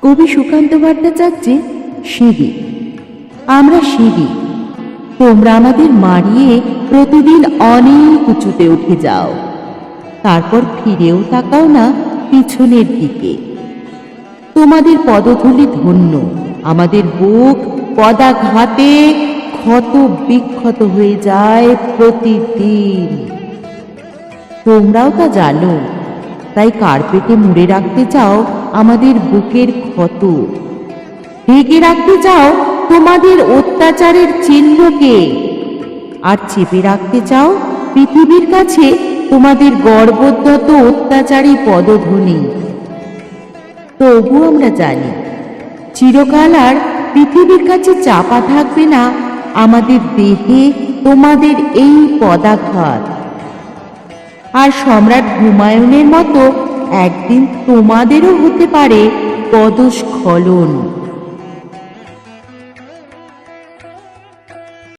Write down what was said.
কবি সুকান্ত ভট্টাচার্যে সিঁড়ি। আমরা সিঁড়ি, তোমরা আমাদের মারিয়ে প্রতিদিন অনেক উঁচুতে উঠে যাও, তারপর ফিরেও তাকাও না পিছনের দিকে। তোমাদের পদধূলি ধন্য, আমাদের বুক পদাঘাতে ক্ষত বিক্ষত হয়ে যায় প্রতিদিন। তোমরাও তা জানো, তাই কার্পেটে মুড়ে রাখতে চাও আমাদের বুকের ক্ষত, ঢেকে রাখতে চাও তোমাদের অত্যাচারের চিহ্নকে, আর চেপে রাখতে চাও পৃথিবীর কাছে তোমাদের গর্বোদ্ধত অত্যাচারী পদধ্বনি। তবু আমরা জানি চিরকাল আর পৃথিবীর কাছে চাপা থাকবে না আমাদের দেহে তোমাদের এই পদাঘাত। আর সম্রাট হুমায়ুনের মতো একদিন তোমাদেরও হতে পারে পদস্খলন।